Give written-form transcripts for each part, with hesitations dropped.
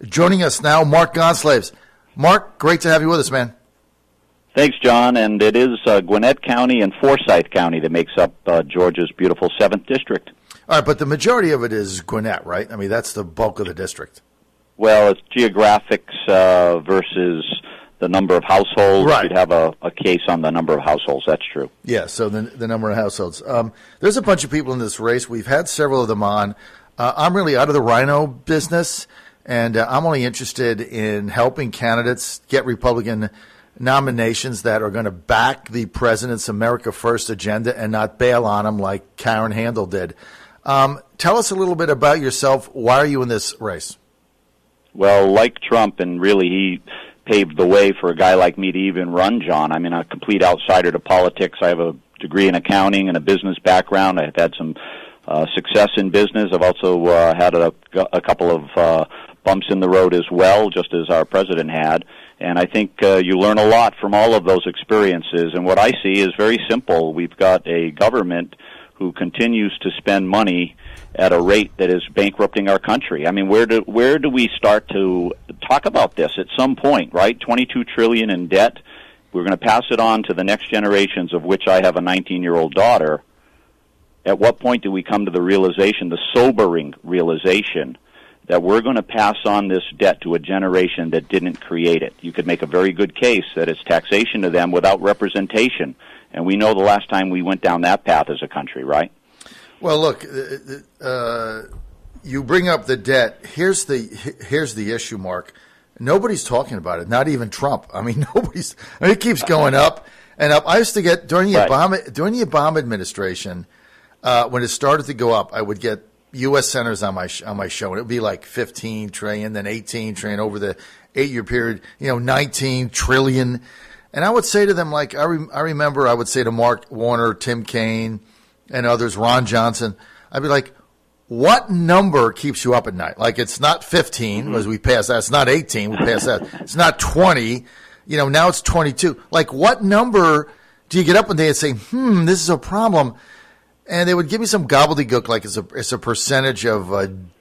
Joining us now, Mark Gonsalves. Mark, great to have you with us, man. Thanks, John. And it is Gwinnett County and Forsyth County that makes up Georgia's beautiful 7th District. All right, but the majority of it is Gwinnett, right? I mean, that's the bulk of the district. Well, it's geographics versus the number of households. Right. You'd have a case on the number of households. That's true. Yeah, so the number of households. There's a bunch of people in this race. We've had several of them on. I'm really out of the rhino business, and I'm only interested in helping candidates get Republican nominations that are going to back the president's America First agenda and not bail on them like Karen Handel did. Tell us a little bit about yourself. Why are you in this race? Well, like Trump, and really he paved the way for a guy like me to even run, John. I'm a complete outsider to politics. I have a degree in accounting and a business background. I've had some success in business. I've also had a couple of bumps in the road as well, just as our president had. And I think you learn a lot from all of those experiences. And what I see is very simple. We've got a government who continues to spend money at a rate that is bankrupting our country. I mean, where do we start to talk about this at some point, right? $22 trillion in debt. We're going to pass it on to the next generations, of which I have a 19-year-old daughter. At what point do we come to the realization, the sobering realization, that we're going to pass on this debt to a generation that didn't create it? You could make a very good case that it's taxation to them without representation. And we know the last time we went down that path as a country, right? Well, look, you bring up the debt. Here's the issue, Mark. Nobody's talking about it, not even Trump. I mean, it keeps going up and up. I used to get, during the Obama administration, when it started to go up, I would get U.S. senators on my show, and it would be like 15 trillion, then 18 trillion over the 8-year period, 19 trillion. And I would say to them, like, I remember I would say to Mark Warner, Tim Kaine, and others, Ron Johnson, I'd be like, what number keeps you up at night? Like, it's not 15, as we pass that. It's not 18, we pass that. It's not 20. Now it's 22. Like, what number do you get up one day and say, this is a problem? And they would give me some gobbledygook, like it's a percentage of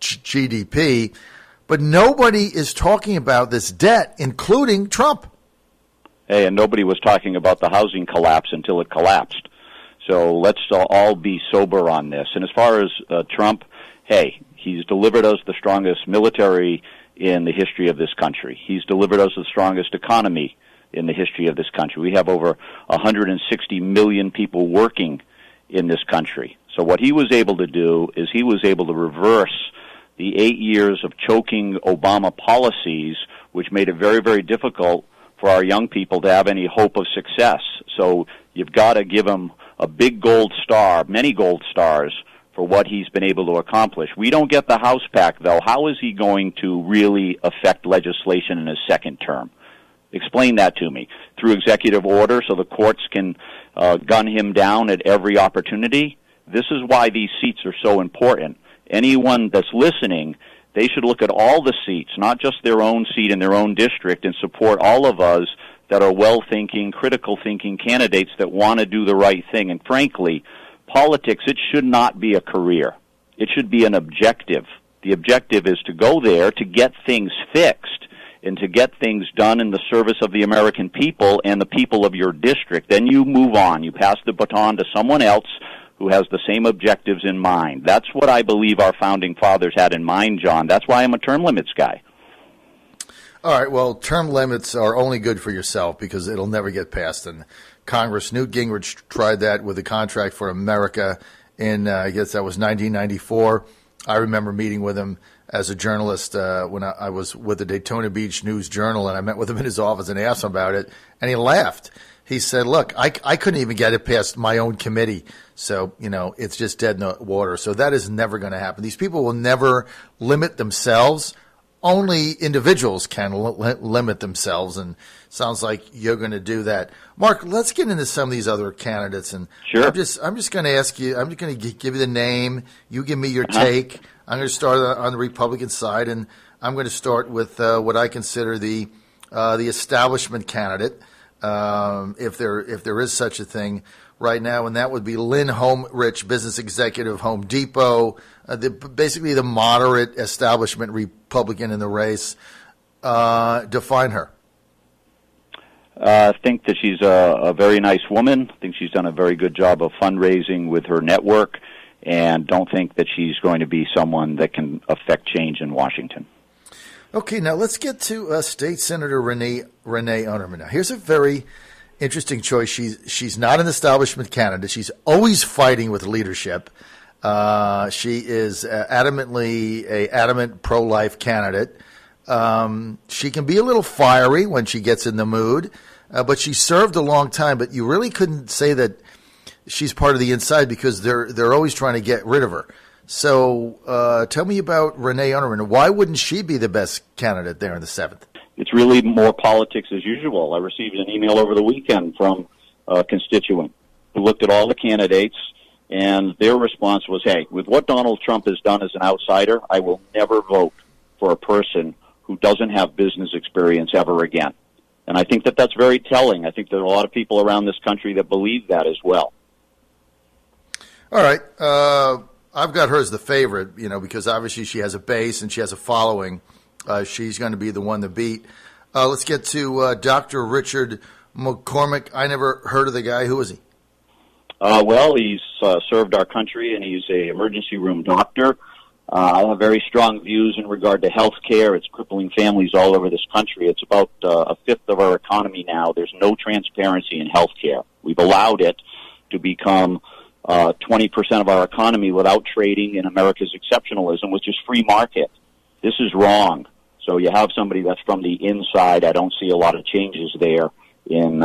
GDP. But nobody is talking about this debt, including Trump. Hey, and nobody was talking about the housing collapse until it collapsed. So let's all be sober on this. And as far as Trump, hey, he's delivered us the strongest military in the history of this country. He's delivered us the strongest economy in the history of this country. We have over 160 million people working in this country. So what he was able to do is he was able to reverse the 8 years of choking Obama policies, which made it very, very difficult for our young people to have any hope of success. So you've got to give him a big gold star, many gold stars, for what he's been able to accomplish. We don't get the House back, though. How is he going to really affect legislation in his second term? Explain that to me. Through executive order so the courts can gun him down at every opportunity? This is why these seats are so important. Anyone that's listening, they should look at all the seats, not just their own seat in their own district, and support all of us that are well-thinking, critical-thinking candidates that want to do the right thing. And frankly, politics, it should not be a career. It should be an objective. The objective is to go there to get things fixed and to get things done in the service of the American people and the people of your district. Then you move on. You pass the baton to someone else who has the same objectives in mind. That's what I believe our founding fathers had in mind, John. That's why I'm a term limits guy. All right, well, term limits are only good for yourself because it'll never get passed in Congress. Newt Gingrich tried that with the Contract for America in, I guess that was 1994. I remember meeting with him as a journalist when I was with the Daytona Beach News Journal, and I met with him in his office and asked him about it, and he laughed. He said, look, I couldn't even get it past my own committee, so, it's just dead in the water. So that is never going to happen. These people will never limit themselves. Only individuals can limit themselves, and sounds like you're going to do that. Mark, let's get into some of these other candidates. And sure. I'm just going to ask you. I'm just going to give you the name. You give me your take. I'm going to start on the Republican side, and I'm going to start with what I consider the establishment candidate. if there is such a thing right now, and that would be Lynn Homerich, business executive, Home Depot, basically the moderate establishment Republican in the race. Define her. I think that she's a very nice woman. I think she's done a very good job of fundraising with her network, and don't think that she's going to be someone that can affect change in Washington. Okay, now let's get to State Senator Renee Unterman. Now, here's a very interesting choice. She's not an establishment candidate. She's always fighting with leadership. She is adamantly a adamant pro-life candidate. She can be a little fiery when she gets in the mood, but she served a long time. But you really couldn't say that she's part of the inside because they're always trying to get rid of her. So tell me about Renee Unterman. Why wouldn't she be the best candidate there in the 7th? It's really more politics as usual. I received an email over the weekend from a constituent who looked at all the candidates, and their response was, hey, with what Donald Trump has done as an outsider, I will never vote for a person who doesn't have business experience ever again. And I think that that's very telling. I think there are a lot of people around this country that believe that as well. All right. I've got her as the favorite, because obviously she has a base and she has a following. She's going to be the one to beat. Let's get to Dr. Richard McCormick. I never heard of the guy. Who is he? Well, he's served our country, and he's an emergency room doctor. I have very strong views in regard to health care. It's crippling families all over this country. It's about a fifth of our economy now. There's no transparency in health care. We've allowed it to become 20% of our economy without trading in America's exceptionalism, which is free market. This is wrong. So you have somebody that's from the inside. I don't see a lot of changes there in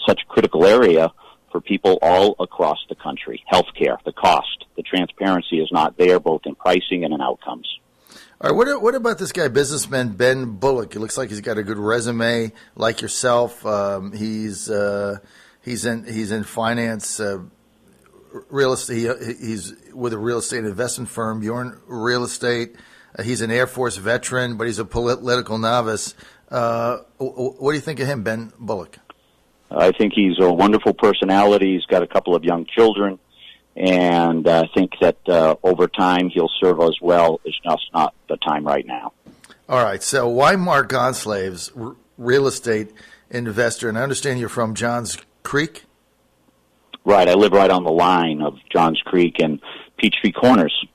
such a critical area for people all across the country. Healthcare, the cost, the transparency is not there, both in pricing and in outcomes. All right, what about this guy, businessman Ben Bullock? It looks like he's got a good resume, like yourself. He's in finance, real estate. He's with a real estate investment firm. You're in real estate. He's an Air Force veteran, but he's a political novice. What do you think of him, Ben Bullock? I think he's a wonderful personality. He's got a couple of young children, and I think that over time he'll serve us well. It's just not the time right now. All right, so why Mark Gonsalves, real estate investor? And I understand you're from Johns Creek? Right, I live right on the line of Johns Creek and Peachtree Corners.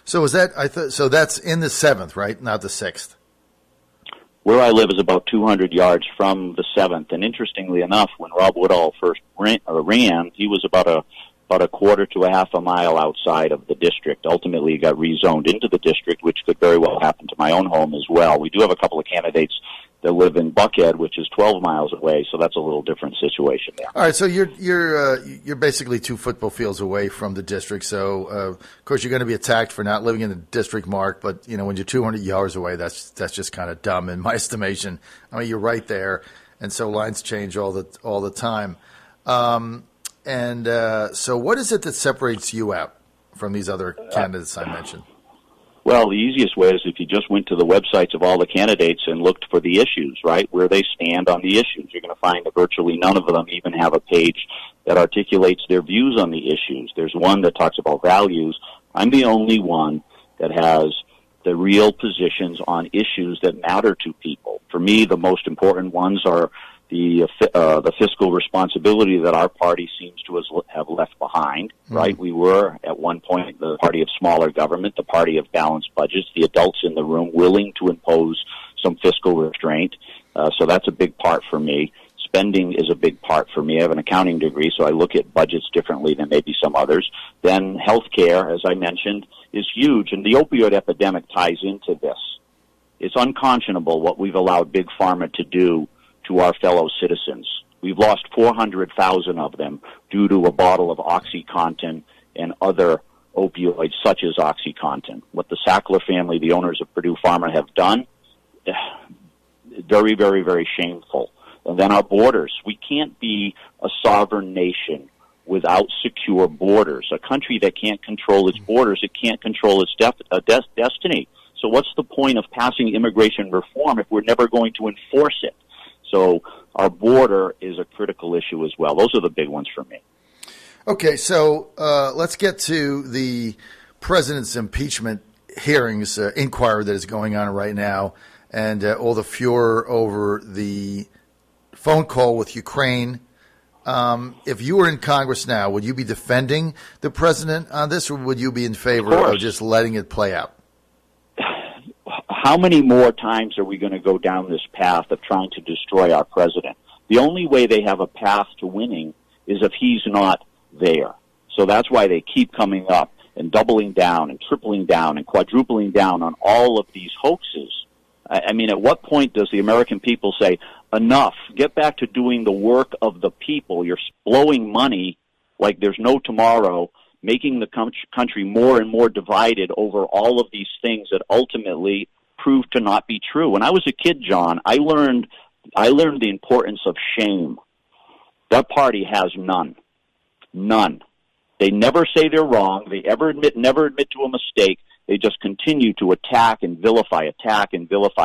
So is that so that's in the 7th, right? Not the 6th. Where I live is about 200 yards from the 7th, and interestingly enough, when Rob Woodall first ran, he was about a quarter to a half a mile outside of the district. Ultimately, he got rezoned into the district, which could very well happen to my own home as well. We do have a couple of candidates that live in Buckhead, which is 12 miles away, so that's a little different situation there. All right, so you're basically 2 football fields away from the district. So of course you're going to be attacked for not living in the district, Mark. But when you're 200 yards away, that's just kind of dumb in my estimation. I mean, you're right there, and so lines change all the time. So what is it that separates you out from these other candidates I mentioned? Well, the easiest way is if you just went to the websites of all the candidates and looked for the issues, right, where they stand on the issues. You're going to find that virtually none of them even have a page that articulates their views on the issues. There's one that talks about values. I'm the only one that has the real positions on issues that matter to people. For me, the most important ones are the fiscal responsibility that our party seems to have left behind, right? We were, at one point, the party of smaller government, the party of balanced budgets, the adults in the room willing to impose some fiscal restraint. So that's a big part for me. Spending is a big part for me. I have an accounting degree, so I look at budgets differently than maybe some others. Then healthcare, as I mentioned, is huge, and the opioid epidemic ties into this. It's unconscionable what we've allowed Big Pharma to do to our fellow citizens. We've lost 400,000 of them due to a bottle of OxyContin and other opioids such as OxyContin. What the Sackler family, the owners of Purdue Pharma, have done, very, very, very shameful. And then our borders. We can't be a sovereign nation without secure borders. A country that can't control its borders, it can't control its destiny. So what's the point of passing immigration reform if we're never going to enforce it? So our border is a critical issue as well. Those are the big ones for me. Okay, so let's get to the president's impeachment hearings inquiry that is going on right now, and all the furor over the phone call with Ukraine. If you were in Congress now, would you be defending the president on this, or would you be in favor of just letting it play out? How many more times are we going to go down this path of trying to destroy our president? The only way they have a path to winning is if he's not there. So that's why they keep coming up and doubling down and tripling down and quadrupling down on all of these hoaxes. I mean, at what point does the American people say, enough, get back to doing the work of the people? You're blowing money like there's no tomorrow, making the country more and more divided over all of these things that ultimately prove to not be true. When I was a kid, John, I learned the importance of shame. That party has none. None. They never say they're wrong. They never admit to a mistake. They just continue to attack and vilify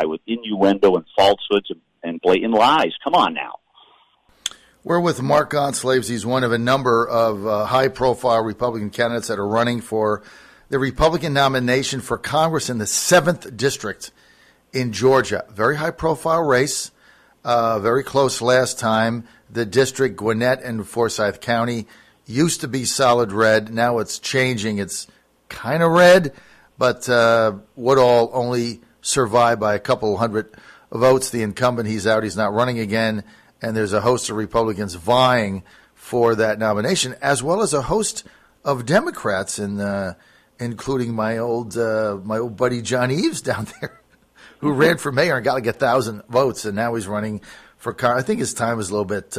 with innuendo and falsehoods and blatant lies. Come on now. We're with Mark Gonsalves. He's one of a number of high-profile Republican candidates that are running for the Republican nomination for Congress in the 7th District in Georgia. Very high-profile race, very close last time. The district, Gwinnett and Forsyth County, used to be solid red. Now it's changing. It's kind of red, but Woodall only survived by a couple hundred votes. The incumbent, he's out. He's not running again. And there's a host of Republicans vying for that nomination, as well as a host of Democrats, including my old buddy John Eves down there, who ran for mayor and got like 1,000 votes, and now he's running for Congress. I think his time is a little bit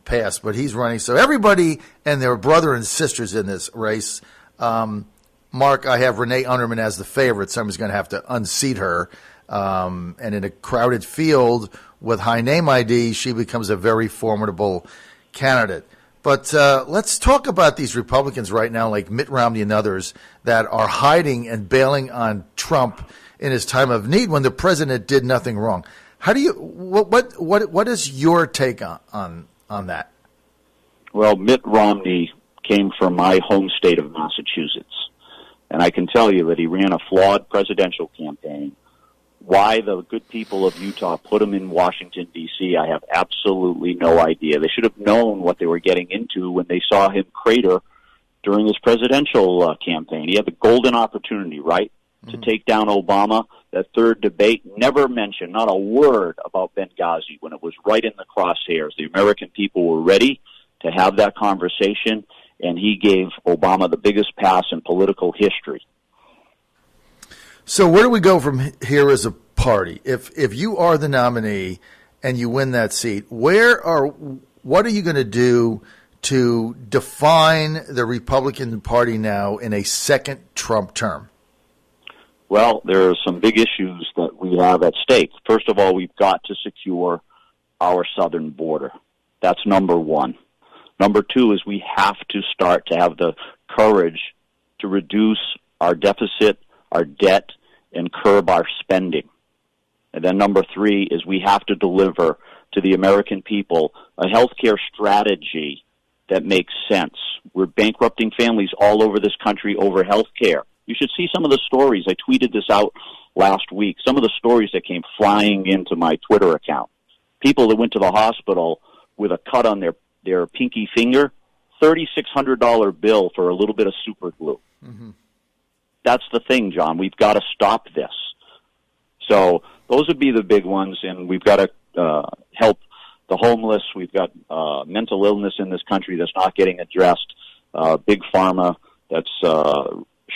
past, but he's running. So everybody and their brother and sisters in this race. Mark, I have Renee Unterman as the favorite. Somebody's going to have to unseat her. And in a crowded field with high name ID, she becomes a very formidable candidate. But let's talk about these Republicans right now, like Mitt Romney and others, that are hiding and bailing on Trump in his time of need when the president did nothing wrong. How do you what is your take on that? Well, Mitt Romney came from my home state of Massachusetts, and I can tell you that he ran a flawed presidential campaign. Why the good people of Utah put him in Washington, D.C., I have absolutely no idea. They should have known what they were getting into when they saw him crater during his presidential campaign. He had the golden opportunity, right, to take down Obama. That third debate never mentioned, not a word about Benghazi when it was right in the crosshairs. The American people were ready to have that conversation, and he gave Obama the biggest pass in political history. So where do we go from here as a party? If you are the nominee and you win that seat, what are you going to do to define the Republican Party now in a second Trump term? Well, there are some big issues that we have at stake. First of all, we've got to secure our southern border. That's number one. Number two is we have to start to have the courage to reduce our deficit, our debt, and curb our spending. And then number three is we have to deliver to the American people a healthcare strategy that makes sense. We're bankrupting families all over this country over healthcare. You should see some of the stories. I tweeted this out last week. Some of the stories that came flying into my Twitter account. People that went to the hospital with a cut on their pinky finger, $3,600 bill for a little bit of super glue. Mm-hmm. That's the thing, John. We've got to stop this. So those would be the big ones, and we've got to help the homeless. We've got mental illness in this country that's not getting addressed. Big pharma that's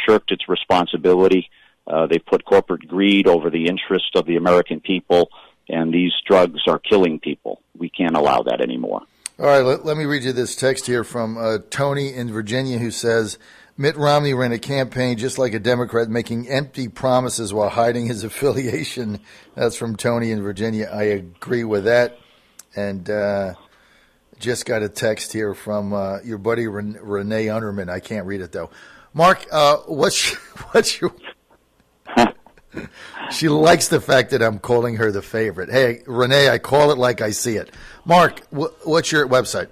shirked its responsibility. They've put corporate greed over the interest of the American people, and these drugs are killing people. We can't allow that anymore. All right, let me read you this text here from Tony in Virginia, who says, Mitt Romney ran a campaign just like a Democrat, making empty promises while hiding his affiliation. That's from Tony in Virginia. I agree with that. And just got a text here from your buddy Renee Unterman. I can't read it, though. Mark, what's your She likes the fact that I'm calling her the favorite. Hey, Renee, I call it like I see it. Mark, what's your website?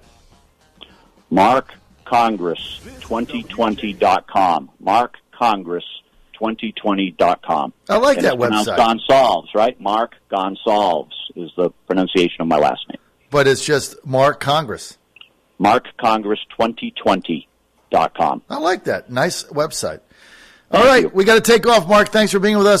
MarkCongress2020.com. MarkCongress2020.com. I like and that it's pronounced website. Gonsalves, right? Mark Gonsalves is the pronunciation of my last name. But it's just Mark Congress. MarkCongress2020.com. I like that. Nice website. All right, we got to take off, Mark. Thanks for being with us.